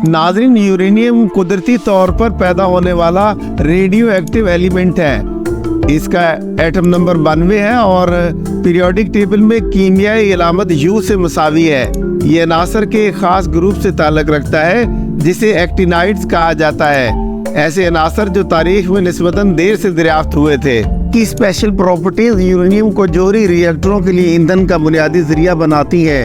नाज़रीन, यूरेनियम कुदरती तौर पर पैदा होने वाला रेडियो एक्टिव एलिमेंट है। इसका एटम नंबर 92 है और पीरियोडिक टेबल में कीमियाई अलामत U से मुसावी है। ये अनासर के एक खास ग्रुप से ताल्लुक़ रखता है जिसे एक्टिनाइड्स कहा जाता है। ऐसे अनासर जो तारीख में निस्बतन देर से दरियाफ्त हुए थे की स्पेशल प्रॉपर्टीज यूरेनियम को जोहरी रिएक्टरों के लिए ईंधन का बुनियादी जरिया बनाती है।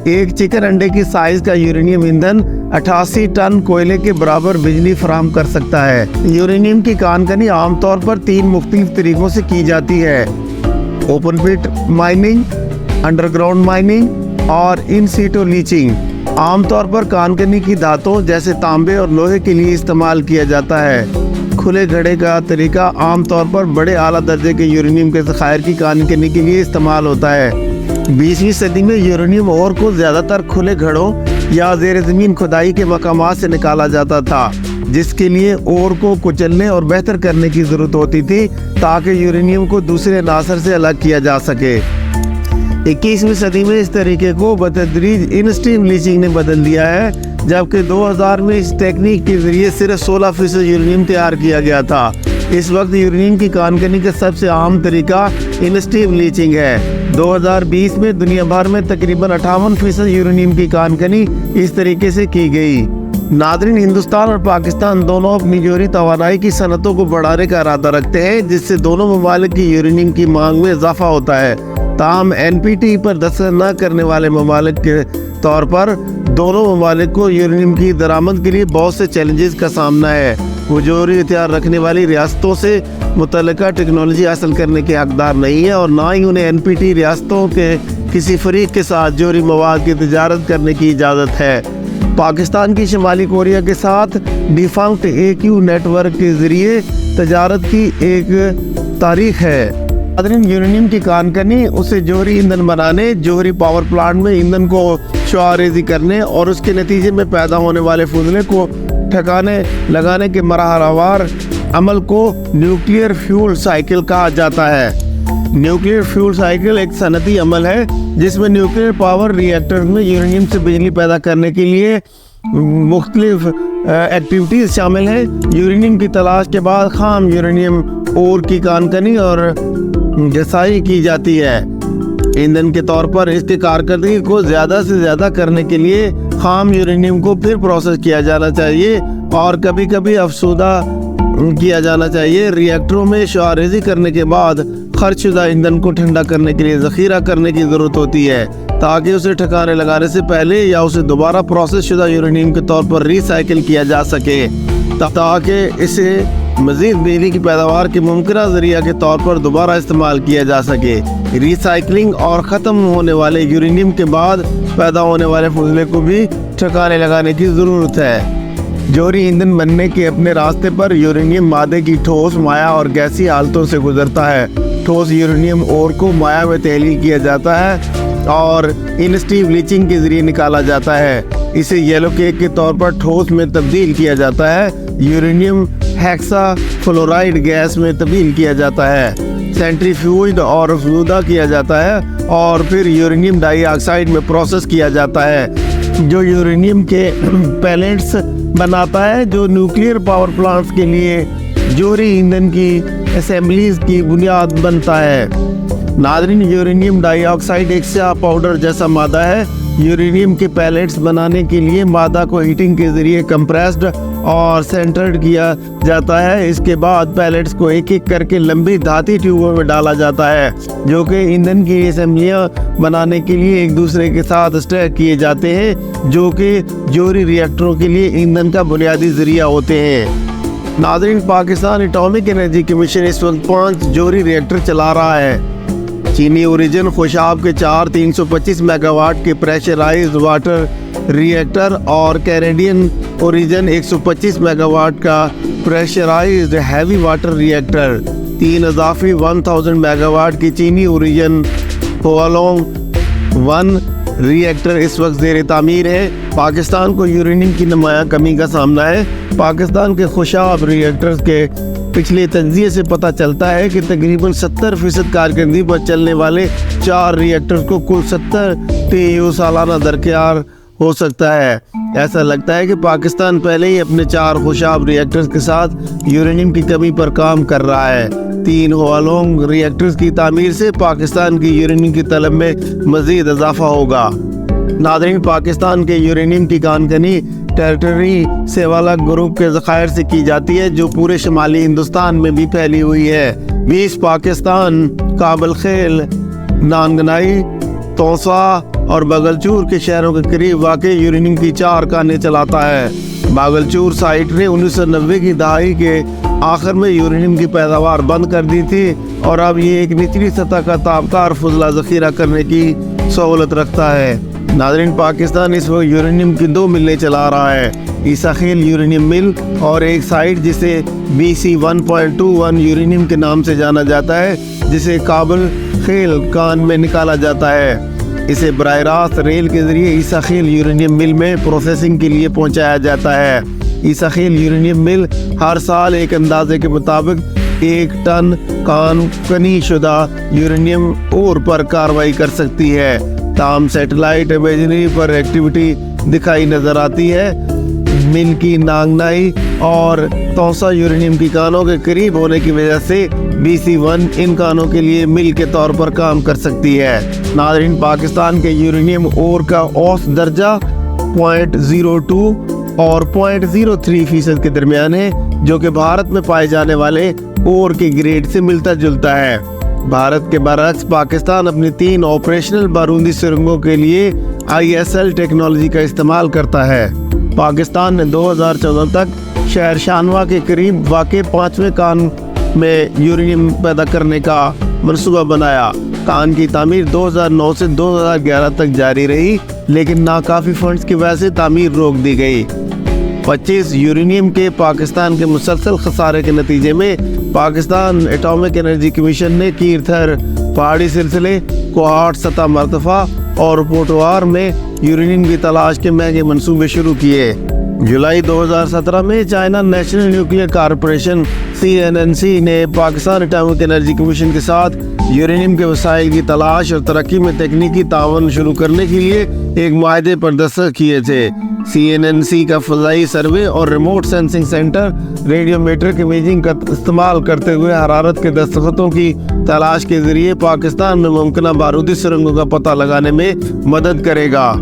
एक चिकन अंडे की साइज का यूरेनियम ईंधन 88 टन कोयले के बराबर बिजली फराहम कर सकता है। यूरेनियम की कानकनी आमतौर पर 3 मुख्तलिफ तरीकों से की जाती है: ओपन पिट माइनिंग, अंडरग्राउंड माइनिंग और इन सीटो लीचिंग। आमतौर पर कानकनी की धातुओं जैसे तांबे और लोहे के लिए इस्तेमाल किया जाता है। खुले घड़े का तरीका आमतौर पर बड़े आला दर्जे के यूरेनियम के ज़खायर की कानकनी के लिए इस्तेमाल होता है। 20वीं सदी में यूरेनियम ओर को ज़्यादातर खुले घड़ों या ज़ेर ज़मीन खुदाई के मकामात से निकाला जाता था, जिसके लिए ओर को कुचलने और बेहतर करने की ज़रूरत होती थी ताकि यूरेनियम को दूसरे अनासर से अलग किया जा सके। 21वीं सदी में इस तरीके को बतदरीज इन स्ट्रीम लीचिंग ने बदल दिया है, जबकि 2000 में इस टेक्निक के ज़रिए सिर्फ 16% यूरेनियम तैयार किया गया था। इस वक्त यूरेनियम की कानकनी का सबसे आम तरीका इन स्ट्रीम लीचिंग है। 2020 में दुनिया भर में तकरीबन 58% यूरेनियम की कानकनी इस तरीके से की गई। नाज़रीन, हिंदुस्तान और पाकिस्तान दोनों अपनी जोहरी तवानाई की सनतों को बढ़ाने का इरादा रखते हैं, जिससे दोनों ममालिक की यूरेनियम की मांग में इजाफा होता है। ताहम NPT पर दस्तखत न करने वाले ममालिक के तौर पर दोनों ममालिक को यूरेनियम की दरामद के लिए बहुत से चैलेंजेस का सामना है। वो जोहरी हथियार रखने वाली रियासतों से मुतल्लिका टेक्नोलॉजी हासिल करने के हकदार नहीं है और ना ही उन्हें NPT रियासतों के किसी फरीक के साथ जोहरी मवाद की तिजारत करने की इजाज़त है। पाकिस्तान की शुमाली कोरिया के साथ डिफंक्ट AQ नेटवर्क के ज़रिए तजारत की एक तारीख है। यूरेनियम की कानकनी उसे जोहरी ईंधन बनाने, जोहरी पावर प्लांट में ईंधन को शुआरेज़ी करने और उसके नतीजे में पैदा होने वाले फुजले को ठिकाने लगाने के मरहलावार अमल को न्यूक्लियर फ्यूल साइकिल कहा जाता है। न्यूक्लियर फ्यूल साइकिल एक सनती अमल है जिसमें न्यूक्लियर पावर रिएक्टर में यूरेनियम से बिजली पैदा करने के लिए मुख्तलिफ एक्टिविटीज़ शामिल हैं। यूरेनियम की तलाश के बाद खाम यूरेनियम ओर की कानकनी और घसाई की जाती है। ईंधन के तौर पर इसकी कारकर्दगी को ज़्यादा से ज़्यादा करने के लिए खाम यूरेनियम को फिर प्रोसेस किया जाना चाहिए और कभी कभी अफसूदा किया जाना चाहिए। रिएक्टरों में शुआरेज़ी करने के बाद खर्चशुदा ईंधन को ठंडा करने के लिए ज़ख़ीरा करने की ज़रूरत होती है ताकि उसे ठिकाने लगाने से पहले या उसे दोबारा प्रोसेस शुदा यूरेनियम के तौर पर रिसाइकिल किया जा सके, ताकि इसे मज़ीद बिजली की पैदावार के मुमकिन ज़रिया के तौर पर दोबारा इस्तेमाल किया जा सके। रिसाइकलिंग और ख़त्म होने वाले यूरेनियम के बाद पैदा होने वाले फुजले को भी ठिकाने लगाने की ज़रूरत है। जोहरी ईंधन बनने के अपने रास्ते पर यूरेनियम मादे की ठोस, माया और गैसी हालतों से गुजरता है। ठोस यूरेनियम ओर को माया में तहलील किया जाता है और इन स्टीम लीचिंग के ज़रिए निकाला जाता है। इसे येलो केक के तौर पर ठोस में तब्दील किया जाता है। यूरेनियम हेक्सा फ्लोराइड गैस में तब्दील किया जाता है। सेंट्रीफ्यूज्ड और अफसूदा किया जाता है और फिर यूरेनियम डाइऑक्साइड में प्रोसेस किया जाता है, जो यूरेनियम के पैलेट्स बनाता है, जो न्यूक्लियर पावर प्लांट्स के लिए जोहरी ईंधन की असेंबलीज की बुनियाद बनता है। नाज़रीन, यूरेनियम डाइऑक्साइड एक स्याह पाउडर जैसा मादा है। यूरेनियम के पैलेट्स बनाने के लिए मादा को हीटिंग के ज़रिए कंप्रेस्ड और सेंटर्ड किया जाता है। इसके बाद पैलेट्स को एक एक करके लंबी धाती ट्यूबों में डाला जाता है, जो कि ईंधन की असेंबलियाँ बनाने के लिए एक दूसरे के साथ स्टैक किए जाते हैं, जो कि जोहरी रिएक्टरों के लिए ईंधन का बुनियादी ज़रिया होते हैं। नाज़रीन, पाकिस्तान एटॉमिक एनर्जी कमीशन इस वक्त 5 जोहरी रिएक्टर चला रहा है। चीनी ओरिजिन खुशाब के 4 325 मेगावाट के प्रेशराइज्ड वाटर रिएक्टर और कैनेडियन ओरिजिन 125 मेगावाट का प्रेशराइज्ड हैवी वाटर रिएक्टर, 3 इजाफी 1000 मेगावाट की चीनी ओरिजिन होलोंग 1 रिएक्टर इस वक्त ज़ेर तामीर है। पाकिस्तान को यूरेनियम की नुमायां कमी का सामना है। पाकिस्तान के खुशाब रिएक्टर्स के पिछले तज्ज़िये से पता चलता है कि तकरीबन 70% कारकर्दगी पर चलने वाले 4 रिएक्टर्स को कुल 70 TU सालाना दरकियार ہو سکتا ہے۔ ایسا لگتا ہے کہ پاکستان پہلے ہی اپنے 4 خوشاب ریئیکٹرز کے ساتھ یورینیم کی کمی پر کام کر رہا ہے۔ 3 ہوالونگ ریئیکٹرز کی تعمیر سے پاکستان کی یورینیم کی طلب میں مزید اضافہ ہوگا۔ ناظرین، پاکستان کے یورینیم کی کان کنی ٹیریٹری سیوالاک گروپ کے ذخائر سے کی جاتی ہے، جو پورے شمالی ہندوستان میں بھی پھیلی ہوئی ہے۔ 20 پاکستان کابل خیل، نانگنائی، توسا اور باگلچور کے شہروں کے قریب واقع یورینیم کی 4 کانیں چلاتا ہے۔ باگلچور سائٹ نے 1990 کی دہائی کے آخر میں یورینیم کی پیداوار بند کر دی تھی، اور اب یہ ایک نچلی سطح کا تابکار فضلہ ذخیرہ کرنے کی سہولت رکھتا ہے۔ ناظرین، پاکستان اس وقت یورینیم کی 2 ملیں چلا رہا ہے، عیسیٰ خیل یورینیم مل اور ایک سائٹ جسے BC-1.21 یورینیم کے نام سے جانا جاتا ہے، جسے کابل خیل کان میں نکالا جاتا ہے۔ اسے براہ راست ریل کے ذریعے عیسیٰ خیل یورینیم مل میں پروسیسنگ کے لیے پہنچایا جاتا ہے۔ عیسیٰ خیل یورینیم مل ہر سال ایک اندازے کے مطابق 1 ٹن کان کنی شدہ یورینیم اور پر کارروائی کر سکتی ہے۔ تاہم سیٹلائٹ امیجری پر ایکٹیویٹی دکھائی نظر آتی ہے۔ مل کی نانگنائی اور توسا یورینیم کی کانوں کے قریب ہونے کی وجہ سے BC-1 ان کانوں کے لیے مل کے طور پر کام کر سکتی ہے۔ ناظرین، پاکستان کے یورینیم اور کا اوسط درجہ 0.02 اور 0.03% کے درمیان ہے، جو کہ بھارت میں پائے جانے والے اور کے گریڈ سے ملتا جلتا ہے۔ بھارت کے برعکس پاکستان اپنی 3 آپریشنل بارودی سرنگوں کے لیے ISL ٹیکنالوجی کا استعمال کرتا ہے۔ پاکستان نے 2014 تک شہر شانوا کے قریب واقع 5ویں کان میں یورینیم پیدا کرنے کا منصوبہ بنایا۔ کان کی تعمیر 2009 سے 2011 تک جاری رہی، لیکن ناکافی فنڈز کی وجہ سے تعمیر روک دی گئی۔ 25 یورینیم کے پاکستان کے مسلسل خسارے کے نتیجے میں پاکستان ایٹامک انرجی کمیشن نے کیرتھر پہاڑی سلسلے، کوہاٹ سطح مرتفع اور پوٹوار میں یورینیم کی تلاش کے مہنگے منصوبے شروع کیے۔ جولائی 2017 میں China national nuclear corporation CNNC نے پاکستان ایٹامک انرجی کمیشن کے ساتھ یورینیم کے وسائل کی تلاش اور ترقی میں تکنیکی تعاون شروع کرنے کے لیے ایک معاہدے پر دستخط کیے تھے۔ CNNC کا فضائی سروے اور remote sensing centre radiometric imaging کا استعمال کرتے ہوئے حرارت کے دستخطوں کی تلاش کے ذریعے پاکستان میں ممکنہ بارودی سرنگوں کا پتہ لگانے میں مدد کرے گا۔